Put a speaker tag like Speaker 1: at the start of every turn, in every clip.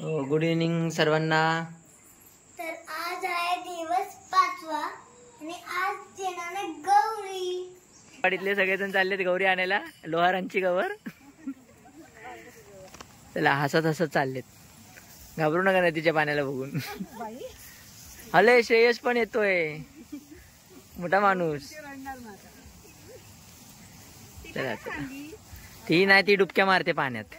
Speaker 1: Good evening सर्वांना.
Speaker 2: तर आज आहे दिवस 5वा आणि आज येणार आहे गौरी.
Speaker 1: वाडीतले सगळेजण चाललेत गौरी आणायला, लोहारांची गवर. त्याला हसत हसत चाललेत, घाबरू नका नदीच्या पाण्याला बघून. हले श्रेयस पण येतोय, मोठा माणूस. चला ती नाही, ती डुबक्या मारते पाण्यात.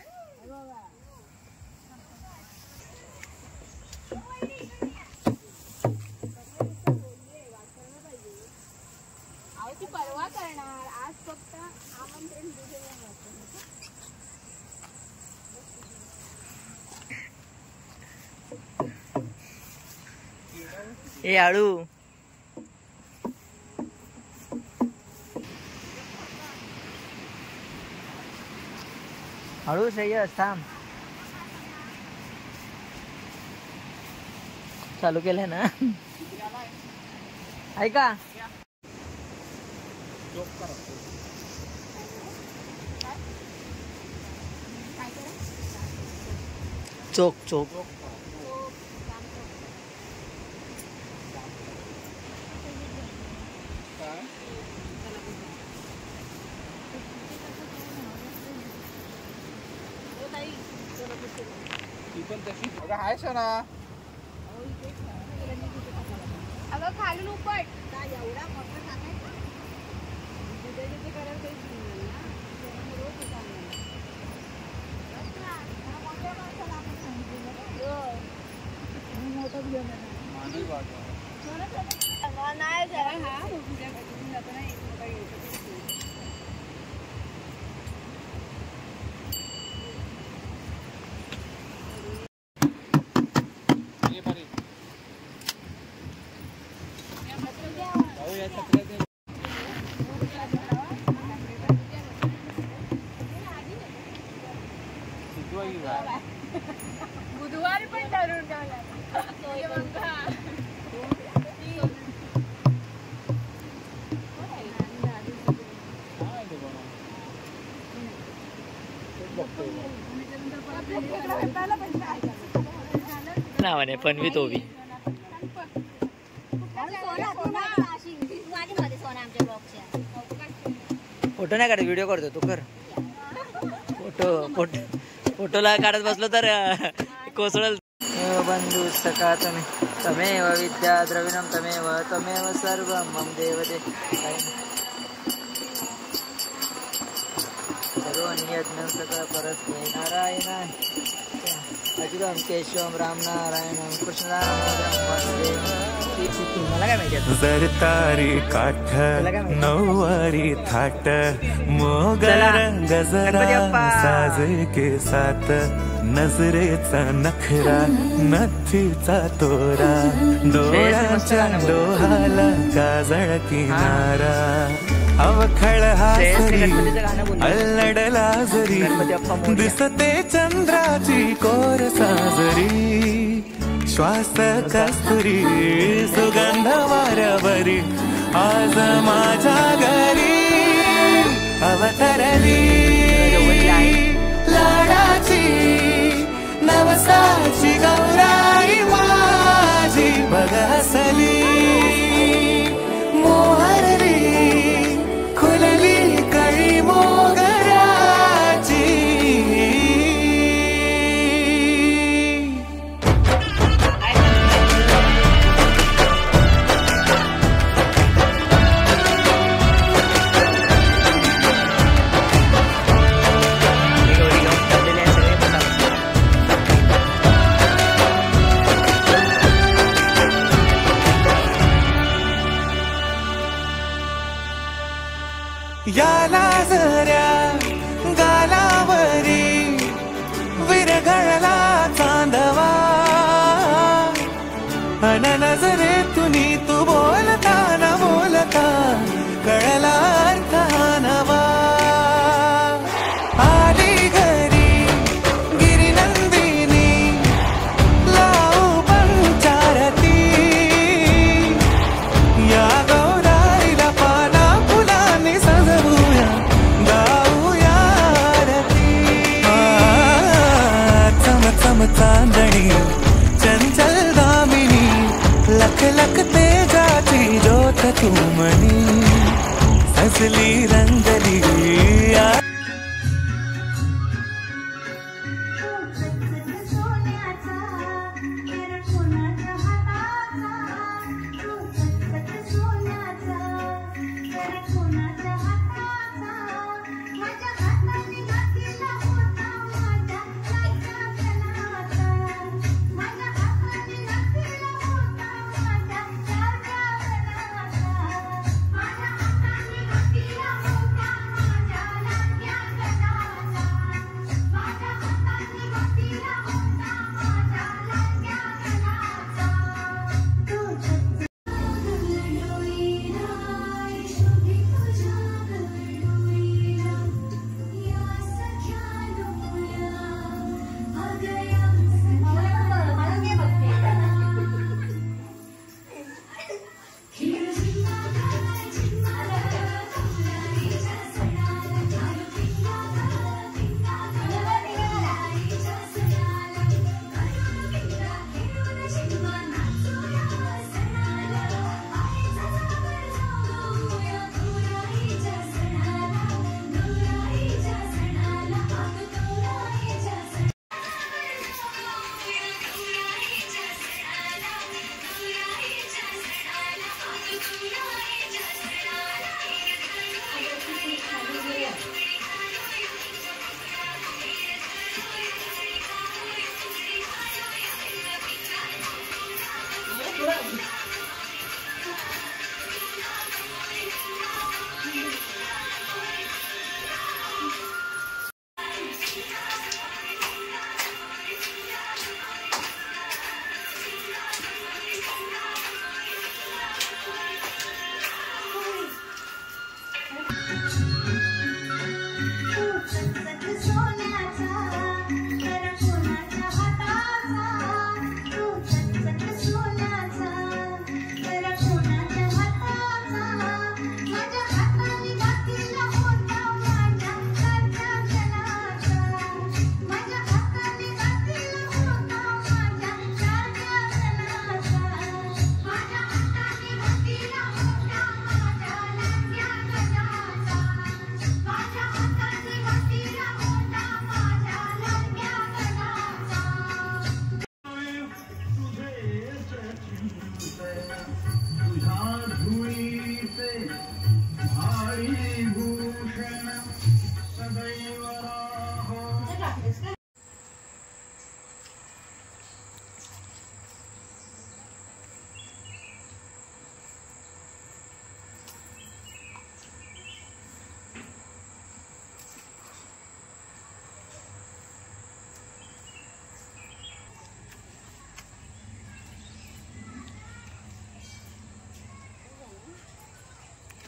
Speaker 1: ए आळू, हळू श्रेयस थांब. चालू केलंय ना, ऐका. चोक चोक
Speaker 3: अगं खालून उपट एवढा मोठा टाकायचा. बुधवारी पण ठरवून
Speaker 1: नावाने पणवी तोवी. फोटो नाही काढत, व्हिडिओ करतो. तू कर फोटो. फोटोला काढत बसलो तर कोसळल. बंधू सखा तमेव विद्या द्रविणम तमेव तमेव सर्वं मम देवते. सर्वनियज्ञं सकल परस्मै नारायण अच्युतं केशवं राम नारायणं कृष्णदामोदरं वसुदेवं. मला काय माहिती.
Speaker 4: जर तारी काठ नऊवारी थाट मोगरा गजरा साजे के साथ नजरेचा नखरा नथीचा तोरा डोळ्याच्या डोहाला काजळ किनारा अवखळ हासरी अल्लडला जरी दिसते चंद्राची कोर साजरी श्वास कस्तुरी सुगंध वाऱ्यावरी आज माझ्या घरी अवतरली लाडाची नवसाची गौराई माझी बघसली मोहरली खुलली कळी मोगराची. याला जऱ्या गालावरी विरघळला चांदवा अन नजरेतून तू बोलता न बोलता कळला अर्थ हा नवा. आली घरी गिरिनंदिनी लावू पंचारती या गौराईला पाना फुलांनी सजवूया गाऊया आरती. चम चम चांदणी तू मनी सजली रंगली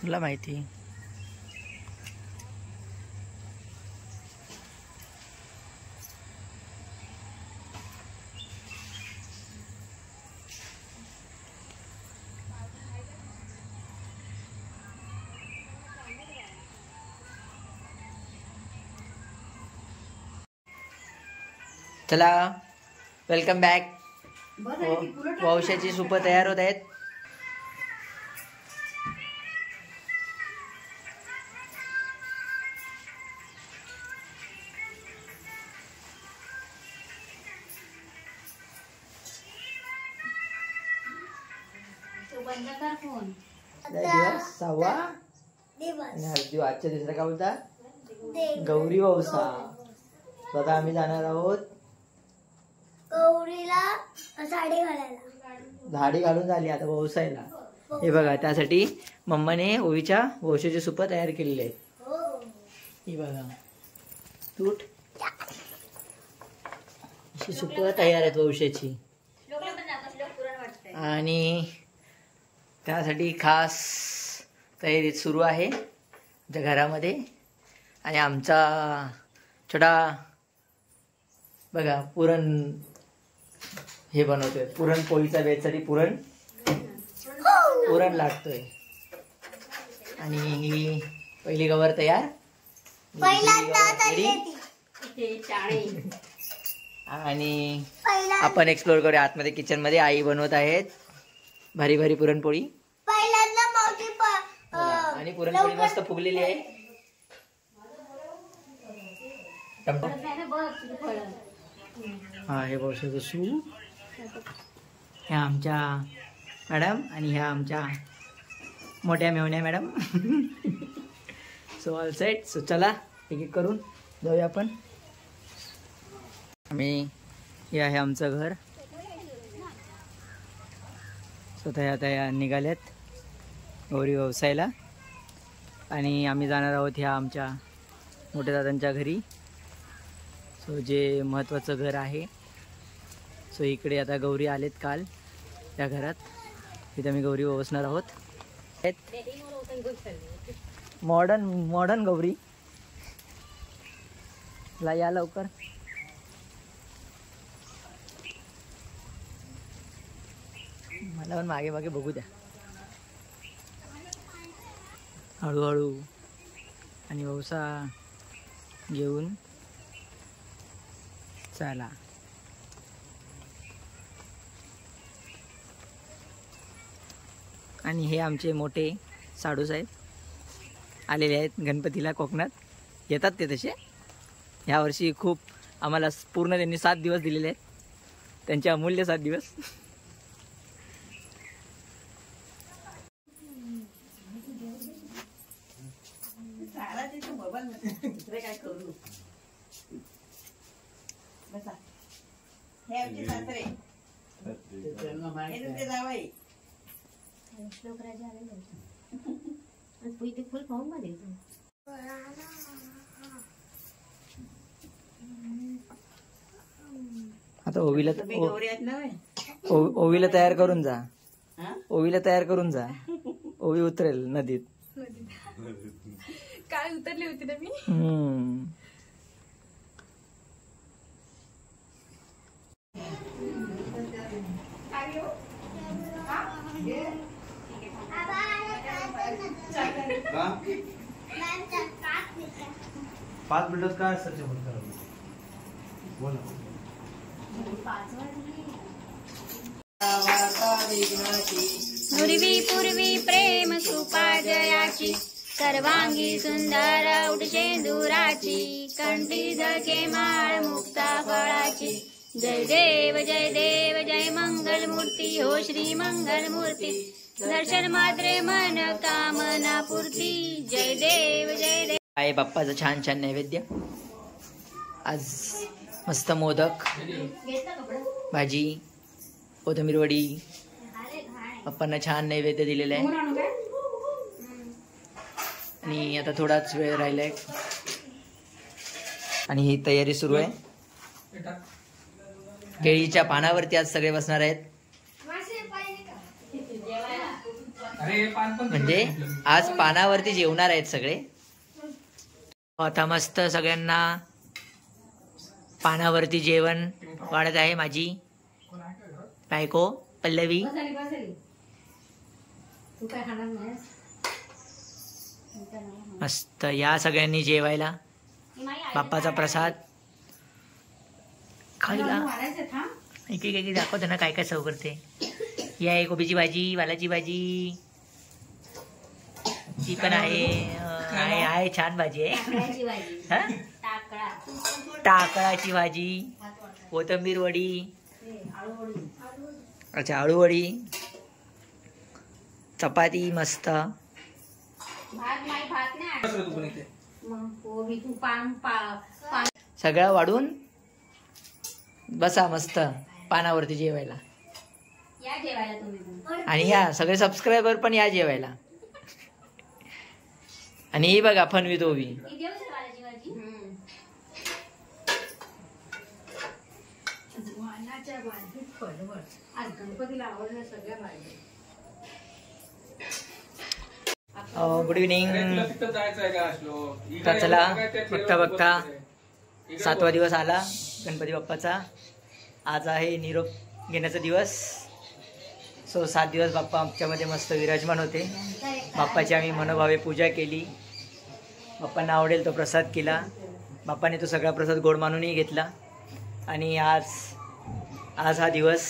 Speaker 1: तुला माहिती चला वेलकम बॅक. वंशाची सूप तयार होत आहेत. दिवस 6वा आणि आजच्या दिवसाला काय बोलता गौरी वौसा. स्वतः आम्ही जाणार आहोत
Speaker 2: गौरीला साडी घालायला.
Speaker 1: झाडी घालून झाली आता वौसायला. हे बघा त्यासाठी मम्माने ओवीच्या वौशाची सूप तयार केलेली आहे. ही बघा तूट अशी सूप तयार आहेत वौशाची. आणि त्यासाठी खास तयारी सुरू आहे आमच्या घरामध्ये. आणि आमचा छोटा बघा पुरण हे बनवतोय. पुरणपोळीचा बेतसाठी पुरण लागतोय. आणि ही पहिली गवर तयार. आणि आपण एक्सप्लोर करूया आतमध्ये किचन मध्ये. आई बनवत आहेत भारी भारी पुरणपोळी.
Speaker 2: पहिल्यांदा मावशी
Speaker 1: आणि पुरणपोळी मस्त फुगलेली आहे. हा हे पावसाचं सू. ह्या आमच्या मॅडम आणि ह्या आमच्या मोठ्या मेवण्या madam. So all set. So चला एक एक करून जाऊया आपण. आम्ही हे आहे आमचं घर. स्वतः आता या निघाल्यात गौरी व्यवसायाला आणि आम्ही जाणार आहोत ह्या आमच्या मोठ्या दादांच्या घरी. सो जे महत्त्वाचं घर आहे. सो इकडे आता गौरी आलेत काल त्या घरात. तिथे आम्ही गौरी बसणार आहोत. मॉडर्न गौरी ला या लवकर. मला पण मागे मागे बघू द्या हळूहळू. आणि वौसा घेऊन चला. आणि हे आमचे मोठे साडू साहेब आलेले आहेत गणपतीला कोकणात. येतात ते तसे. ह्या वर्षी खूप आम्हाला पूर्ण त्यांनी 7 दिवस दिलेले आहेत. त्यांचे अमूल्य 7 दिवस. आता ओवीला तयार करून जा. ओवीला तयार करून जा. ओवी उतरेल नदीत.
Speaker 3: काय उतरली होती ना मी.
Speaker 5: पाच मिनिटात काय सर बोला.
Speaker 6: पूर्वी प्रेम कृपा जयाची सर्वांगी सुंदर उडशेंदुराची कंठी झळके माळ मुक्ता फळाची. जय देव जय मंगल मूर्ती हो श्री मंगल मूर्ती. दर्शन मात्रे मन कामना पूर्ती. जय देव
Speaker 1: आहे बाप्पाचं छान छान नैवेद्य. आज मस्त मोदक, भाजी, कोथिंबीर वडी. बाप्पांना छान नैवेद्य दिलेलं आहे. आणि आता थोडाच वेळ राहिलाय आणि ही तयारी सुरू आहे. केळीच्या पानावरती आज सगळे बसणार आहेत. म्हणजे आज पानावरती जेवणार आहेत सगळे. आता मस्त सगळ्यांना पानावरती जेवण वाढत आहे. माझी बायको पल्लवी. मस्त या सगळ्यांनी जेवायला. बाप्पाचा प्रसाद खायला. एक एक दाखवते ना काय काय सर्व करते. ही आहे कोबीची भाजी, वालाची भाजी. ती पण आहे छान भाजी आहे. टाकळाची भाजी, कोथिंबीर वडी. अच्छा आळूवडी, चपाती मस्त. सगळं वाढून बसा मस्त पानावरती जेवायला. आणि या सगळे सबस्क्रायबर पण या जेवायला. आणि ही बघा फन विथ ओवी. Good evening. चला बघता 7वा दिवस आला गणपती बाप्पाचा. आज आहे निरोप घेण्याचा दिवस. सो 7 दिवस बाप्पा आमच्यामध्ये मस्त विराजमान होते. बाप्पाची आम्ही मनोभावे पूजा केली. बाप्पांना आवडेल तो प्रसाद केला. बाप्पाने तो सगळा प्रसाद गोड मानूनही घेतला. आणि आज हा दिवस.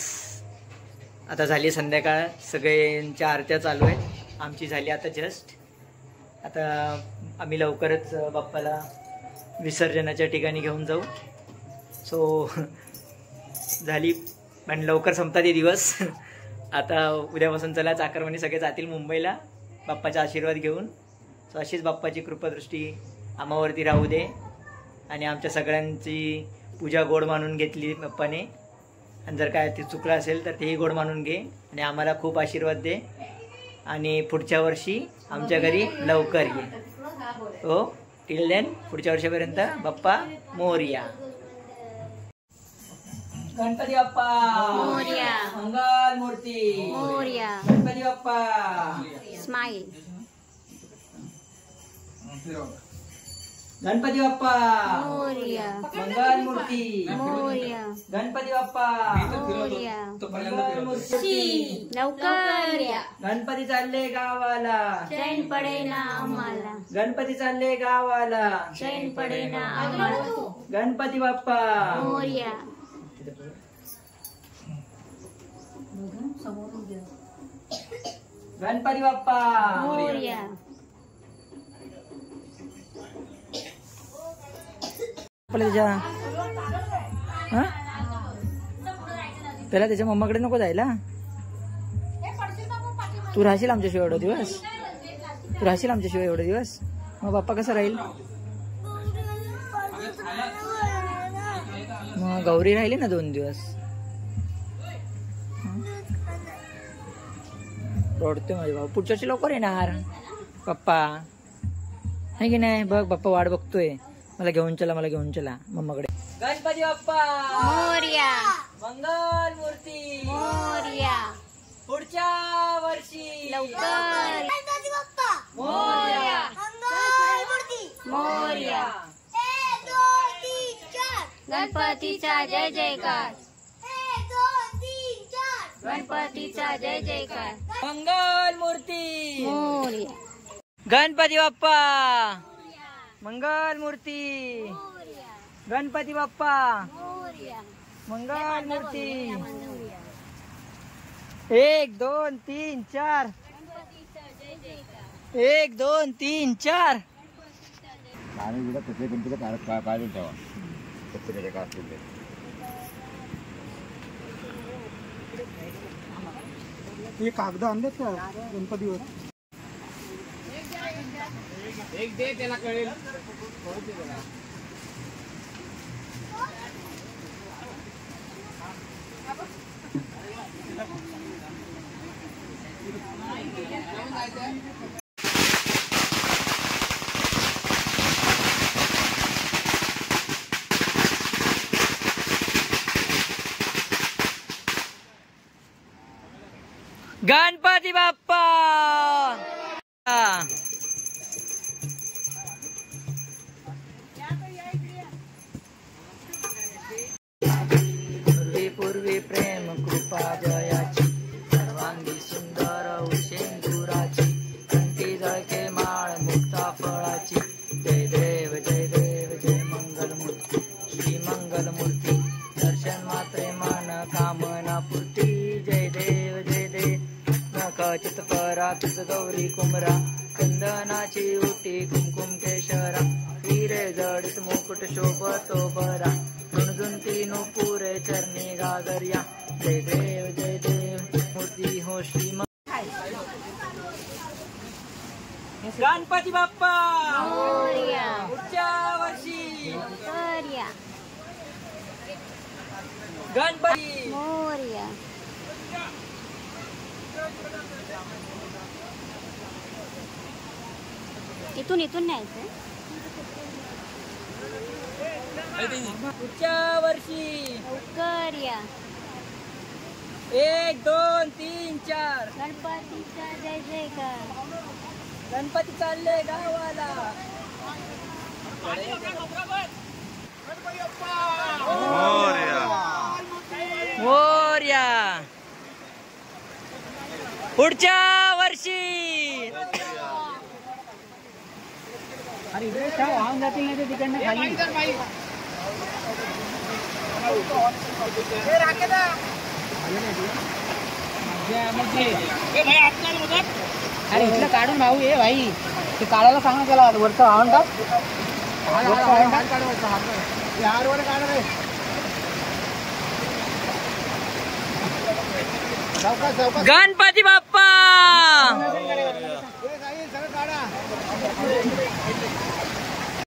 Speaker 1: आता झाली संध्याकाळ. सगळ्यांच्या आरत्या चालू आहेत. आमची झाली आता जस्ट. आता आम्ही लवकरच बाप्पाला विसर्जनाच्या ठिकाणी घेऊन जाऊ. सो झाली पण लवकर संपतात हे दिवस. आता उद्यापासून चला चाकरमानी सगळे जातील मुंबईला बाप्पाचा आशीर्वाद घेऊन. सो अशीच बाप्पाची कृपादृष्टी आम्हावरती राहू दे आणि आमच्या सगळ्यांची पूजा गोड मानून घेतली बाप्पाने. आणि जर काय ते चुकलं असेल तर तेही गोड मानून घे आणि आम्हाला खूप आशीर्वाद दे आणि पुढच्या वर्षी आमच्या घरी लवकर ये. हो टिल देन पुढच्या वर्षापर्यंत बाप्पा मोरया. गणपती बाप्पा
Speaker 6: मोरया.
Speaker 1: मंगल मूर्ती
Speaker 6: मोरया.
Speaker 1: गणपती बाप्पा
Speaker 6: स्माईल.
Speaker 1: गणपती बाप्पा
Speaker 6: मोरया.
Speaker 1: मंगल मूर्ती
Speaker 6: मोरया.
Speaker 1: गणपती बाप्पा
Speaker 6: मोरया.
Speaker 1: मंगल मूर्ती.
Speaker 6: लवकर या.
Speaker 1: गणपती चालले गावाला
Speaker 6: चैन पडे ना आम्हाला.
Speaker 1: गणपती चालले गावाला
Speaker 6: चैन पडे ना आम्हाला.
Speaker 1: गणपती बाप्पा
Speaker 6: मोरया.
Speaker 1: गणपती बाप्पा
Speaker 6: मोरया.
Speaker 1: त्याला त्याच्या मम्माकडे नको जायला. तू राहशील आमच्याशिवाय एवढे दिवस. तू राहशील आमच्याशिवाय एवढे दिवस. मग बाप्पा कसं राहील. मग गौरी राहिली ना 2 दिवस. रडतोय माझे भाऊ. पुढच्या वर्षी लवकर येणार पप्पा आहे की नाही. बघ बाप्पा वाट बघतोय. मला घेऊन चला मला घेऊन चला मम्माकडे. गणपती बाप्पा
Speaker 6: मोरया.
Speaker 1: मंगल मूर्ती
Speaker 6: मोरया.
Speaker 1: पुढच्या वर्षी
Speaker 6: लवकर.
Speaker 2: गणपती बाप्पा
Speaker 1: मोरया.
Speaker 2: मंगल मूर्ती.
Speaker 6: मोरया.
Speaker 2: 1 2 3 4.
Speaker 6: गणपतीचा जय जयकार.
Speaker 2: 1 2 3 4.
Speaker 6: गणपतीचा जय जयकार.
Speaker 1: मंगल मूर्ती
Speaker 6: मोरया.
Speaker 1: गणपती बाप्पा मंगल मूर्ती. गणपती बाप्पा मंगल मूर्ती. 1 2 3 4. 1 2 3 4.
Speaker 5: हे कागद आणलेत का गणपतीवर. एक दे त्याला कळेल.
Speaker 1: गणपती बाप्पा पूर्वी प्रेम कृपा जयाची सर्वांगी सुंदर उशेंदुराची कंठी जळके माळ मुक्ता फळाची. जय देव जय देव जय मंगल मूर्ती श्री मंगल मूर्ती. दर्शन मात्रे मन कामना पूर्ती. जय देव जय देव नखचित करा तुझ गौरी कुमरा. चंदनाची उटी कुमकुम केशरा. हिरे जडित मुकुट शोभतो बरा. झुणझुणती नुपुरे चरणी गागर्या. जय देव मूर्ती हो श्री गणपती बाप्पा
Speaker 6: मोरया.
Speaker 1: पुढच्या वर्षी
Speaker 6: मोरया.
Speaker 1: गणपती
Speaker 6: मोरया. इथून न्यायचं.
Speaker 1: पुढच्या वर्षी
Speaker 6: लवकर या.
Speaker 1: 1 2 3 4.
Speaker 6: गणपतीचा जय जयकार.
Speaker 1: गणपती चालले गावाला. मोरया. पुढच्या वर्षी
Speaker 5: अरे इकडे काय वाहून जातील नाही ते तिकडनं खाली. अरे इथलं काढून भाऊ ये भाई. ते काढायला सांग ना त्याला वरचं वाहून टाक.
Speaker 1: गणपती बाप्पा.